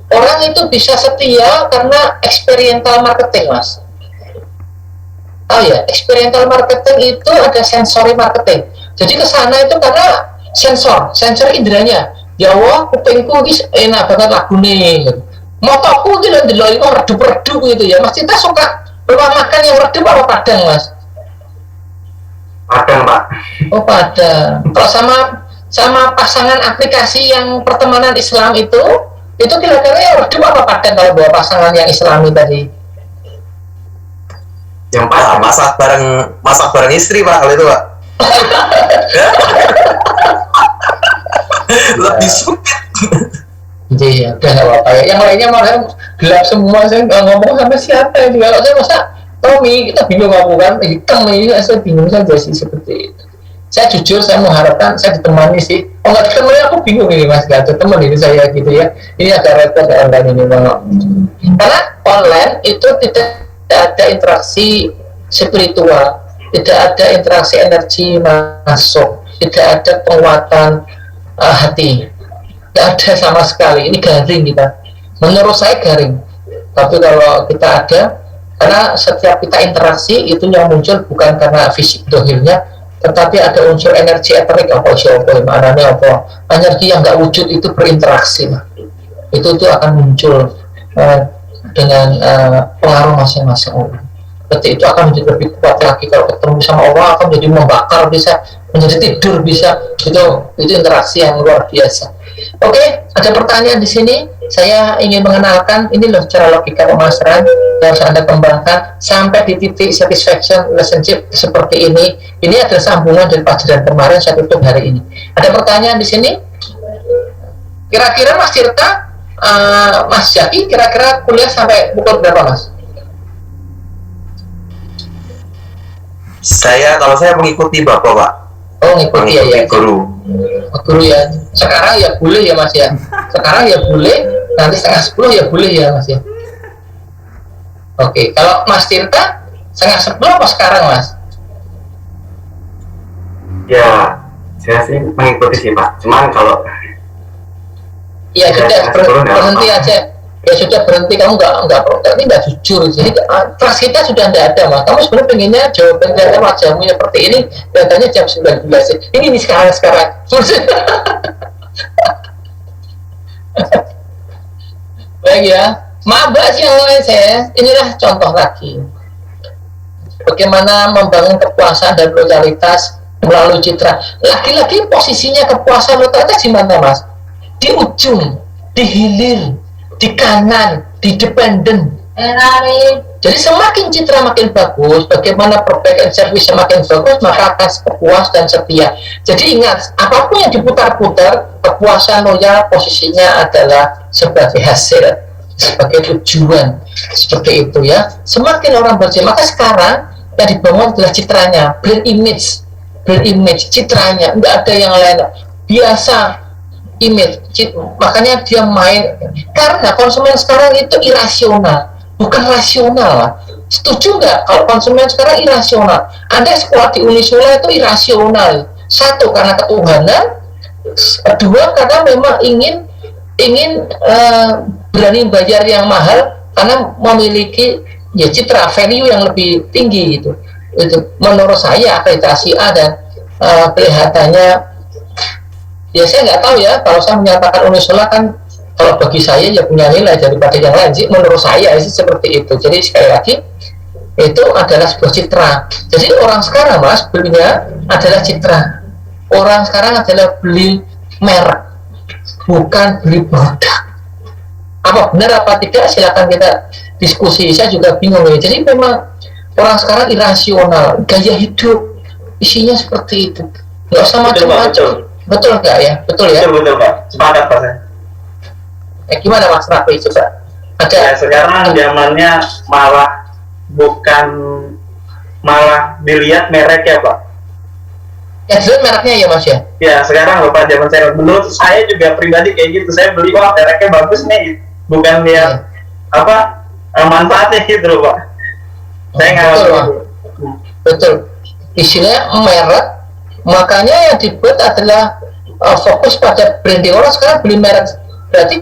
Orang itu bisa setia karena experiential marketing mas. Oh ya, experiential marketing itu ada sensory marketing. Jadi kesana itu karena sensor inderanya. Ya wah, kupingku ini enak banget lagu nih. Motoku gitu ndelok kok redup-redup gitu ya. Mas Cinta suka rumah makan yang redup apa Padang mas? Padang Padang Pak. Oh pada. Kalau sama pasangan aplikasi yang pertemanan Islam itu kira-kira yang redup apa Padang kalau bawa pasangan yang Islami tadi? Yang Wah, Padang. masak bareng istri Pak kalau itu Pak. Lebih sulit. Iya, udah nggak apa-apa ya. Yang lainnya malah gelap semua, saya nggak ngomong sama siapa itu. Kalau saya masa Tommy, kita bingung ngomong kan, hitam ini, saya bingung saja sih seperti itu. Saya jujur, saya mengharapkan saya ditemani sih. Oh nggak ditemani, aku bingung ini Mas, nggak ada teman ini saya gitu ya. Ini agak repot ya online ini banget. Karena online itu tidak ada interaksi spiritual, tidak ada interaksi energi masuk, tidak ada penguatan hati. Tidak ada sama sekali, ini garing kita. Menurut saya garing. Tapi kalau kita ada, karena setiap kita interaksi itu yang muncul bukan karena fisik dohirnya, tetapi ada unsur energi eterik apa maknanya apa, energi yang nggak wujud itu berinteraksi. Itu akan muncul dengan pengaruh masing-masing orang. Berarti itu akan menjadi lebih kuat lagi kalau ketemu sama Allah, akan menjadi membakar, bisa menjadi tidur, bisa itu interaksi yang luar biasa. Oke, ada pertanyaan di sini. Saya ingin mengenalkan ini loh cara logika pemasaran yang harus Anda kembangkan sampai di titik satisfaction relationship seperti ini. Ini adalah sambungan dari pelajaran kemarin saya tutup hari ini. Ada pertanyaan di sini? Kira-kira Mas Tirta, Mas Jaki, kira-kira kuliah sampai pukul berapa Mas? Kalau saya mengikuti Bapak Pak. Oh ngikuti ya. Guru. Guru ya. Sekarang ya boleh ya Mas ya. Sekarang ya boleh. Nanti 9:30 ya boleh ya Mas ya. Oke. Kalau Mas Tirta 9:30 apa sekarang Mas? Ya, saya sih mengikuti sih Pak. Cuman kalau ya sudah berhenti aja. Ya sudah berhenti, kamu nggak jujur. Jadi kelas kita sudah tidak ada Mas. Kamu sebenarnya pengennya jawaban dari wajahmu seperti ini, datanya jam 19. Ini sekarang. Baik ya, maaf yang lain saya. Inilah contoh lagi. Bagaimana membangun kepuasan dan loyalitas melalui citra. Lagi-lagi posisinya kepuasan loyalitas di mana Mas? Di ujung, di hilir, di kanan, di dependen. Jadi semakin citra makin bagus, bagaimana perbaikan servis semakin bagus, maka akan puas dan setia. Jadi ingat, apapun yang diputar-putar, kepuasan loyal posisinya adalah sebagai hasil, sebagai tujuan, seperti itu ya. Semakin orang bersih, maka sekarang yang dibangun adalah citranya, brand image, citranya, enggak ada yang lain. Biasa image, makanya dia main, karena konsumen sekarang itu irasional, bukan rasional lah. Setuju nggak kalau konsumen sekarang irasional? Ada sekolah di Unisula itu irasional. Satu, karena ketuhanan. Kedua, karena memang ingin berani bayar yang mahal karena memiliki ya citra value yang lebih tinggi gitu. Itu menurut saya akreditasi A dan kelihatannya. Ya saya nggak tahu ya, kalau saya menyatakan Unisula kan kalau bagi saya ya punya nilai daripada yang lain sih, menurut saya sih seperti itu. Jadi sekali lagi itu adalah sebuah citra. Jadi orang sekarang Mas belinya adalah citra. Orang sekarang adalah beli merek, bukan beli produk. Apa benar apa tidak silakan kita diskusi. Saya juga bingung ya. Jadi memang orang sekarang irasional, gaya hidup isinya seperti itu. Nggak usah macam-macam. Betul nggak ya? Betul ya? Betul Pak, sepakat Pak saya. Gimana Mas Rafi coba? Ada Ya, sekarang zamannya malah dilihat mereknya Pak. ya dilihat mereknya ya Mas ya? Ya sekarang Bapak zaman saya, menurut saya juga pribadi kayak gitu, saya beli wah mereknya bagus nih, bukan lihat manfaatnya gitu loh Pak. Saya nggak betul. Istilahnya merek, makanya yang dibuat adalah fokus pada branding. Orang sekarang beli merek, berarti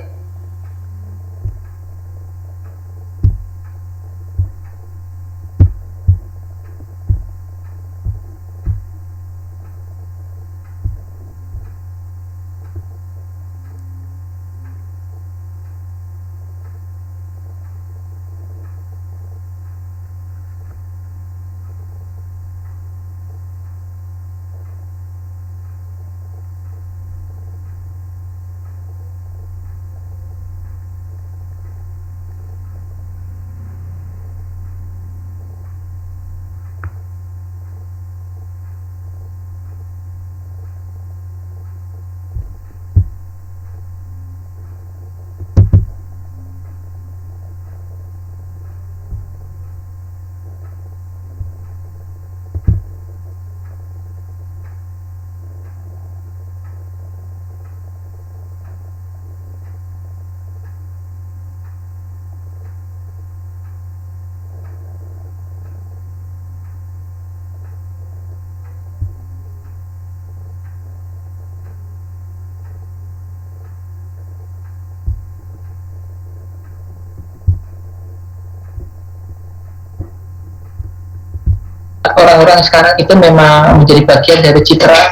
orang-orang sekarang itu memang menjadi bagian dari citra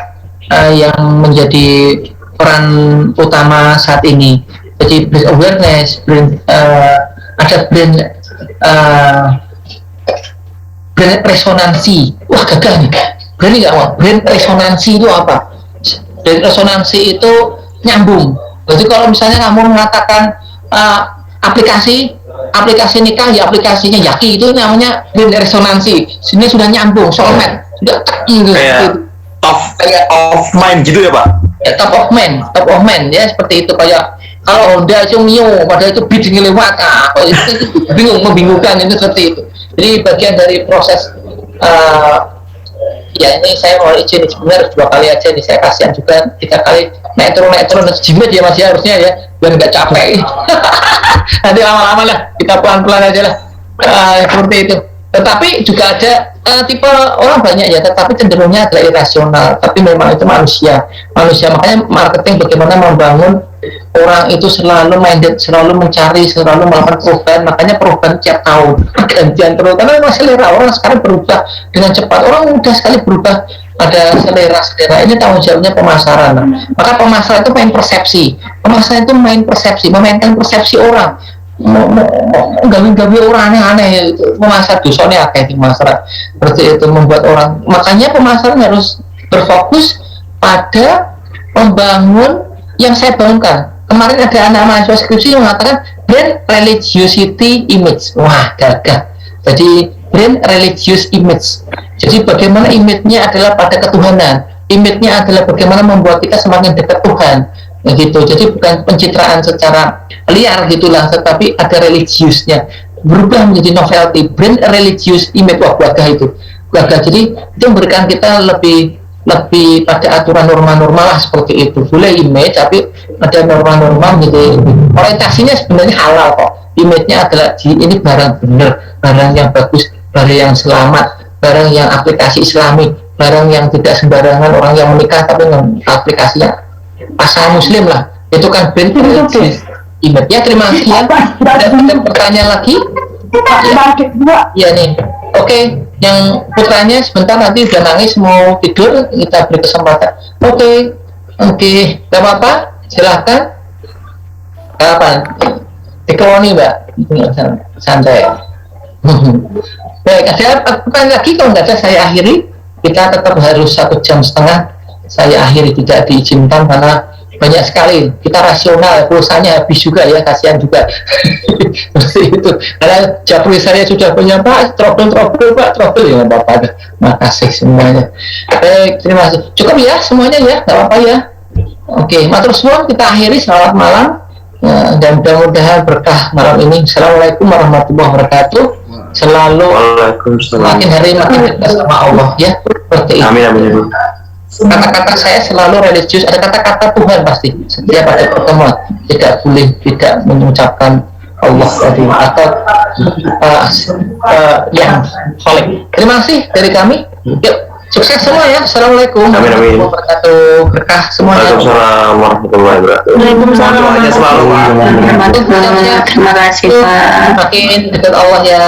yang menjadi peran utama saat ini. Jadi brand awareness, ada brand resonansi. Wah gagal nih. Berani nggak mau? Brand resonansi itu apa? Brand resonansi itu nyambung. Jadi kalau misalnya kamu mengatakan aplikasi nikah, ya aplikasinya Yaki, itu namanya brand resonansi. Sini sudah nyambung, soulmate, sudah gitu. Top of mind gitu ya Pak? Ya, top of mind ya, seperti itu. Kayak kalau Honda itu Mio, padahal itu bidnya lewat, itu membingungkan, itu seperti itu. Jadi bagian dari proses ya ini saya mau izin sebenarnya 2 kali aja nih, saya kasihan juga 3 kali naik turun jimat ya Mas ya, harusnya ya biar nggak capek. Nanti lama-lama lah kita pelan-pelan aja lah, seperti itu. Tetapi juga ada tipe orang banyak ya, tetapi cenderungnya adalah irasional, tapi memang itu manusia, makanya marketing bagaimana membangun orang itu selalu minded, selalu mencari, selalu melakukan perubahan. Makanya perubahan tiap tahun gantian terus, karena memang selera orang sekarang berubah dengan cepat, orang mudah sekali berubah, ada selera ini tanggung jawabnya pemasaran. Maka pemasaran itu main persepsi, memainkan persepsi orang, gawe orang aneh-aneh, memasar dosanya kayak di masyarakat seperti itu, membuat orang. Makanya pemasaran harus berfokus pada membangun yang saya bangunkan. Kemarin ada anak mahasiswa skripsi yang mengatakan brand religiosity image. Wah gagah. Jadi brand religious image. Jadi bagaimana image-nya adalah pada ketuhanan. Image-nya adalah bagaimana membuat kita semakin dekat Tuhan. Gitu. Jadi bukan pencitraan secara liar gitulah, tetapi ada religiusnya. Berubah menjadi novelty, brand religious image. Wah gagah itu. Gagah. Jadi itu memberikan kita lebih pada aturan norma-norma lah, seperti itu. Boleh image tapi ada norma-norma, jadi orientasinya sebenarnya halal kok. Image-nya adalah ini barang benar, barang yang bagus, barang yang selamat, barang yang aplikasi islami, barang yang tidak sembarangan orang yang menikah tapi dengan aplikasinya pasangan muslim lah. Itu kan brand religious image. Ya terima kasih ya. Ada pertanyaan lagi? Ya nih. Oke, yang putranya sebentar nanti udah nangis mau tidur, kita beri kesempatan. Oke, gak apa-apa, silahkan. Kapan? Dikeloni Mbak, santai. Baik, ada pertanyaan lagi? Kalau nggak ada saya akhiri. Kita tetap harus 1,5 jam. Saya akhiri, tidak diizinkan karena banyak sekali. Kita rasional, pulsanya habis juga ya, kasihan juga. Seperti itu. Karena Japri saya sudah punya Pak, trouble ya, Bapak. Makasih semuanya. Baik, terima kasih. Cukup ya semuanya ya, nggak apa-apa ya. Oke, matur suwun, kita akhiri. Selamat malam dan mudah-mudahan berkah malam ini. Assalamualaikum warahmatullahi wabarakatuh. Selalu makin hari makin dekat sama Allah ya. Seperti itu. Amin. Kata-kata saya selalu religius, ada kata-kata Tuhan pasti setiap ada pertemuan, tidak boleh tidak mengucapkan Allah tadi atau yang khalik. Terima kasih dari kami. Yuk, sukses semua ya. Assalamualaikum warahmatullahi wabarakatuh. Berkah semuanya. Waalaikumsalam warahmatullahi wabarakatuh. Waalaikumsalam. Terima kasih Pak. Makin dekat Allah ya.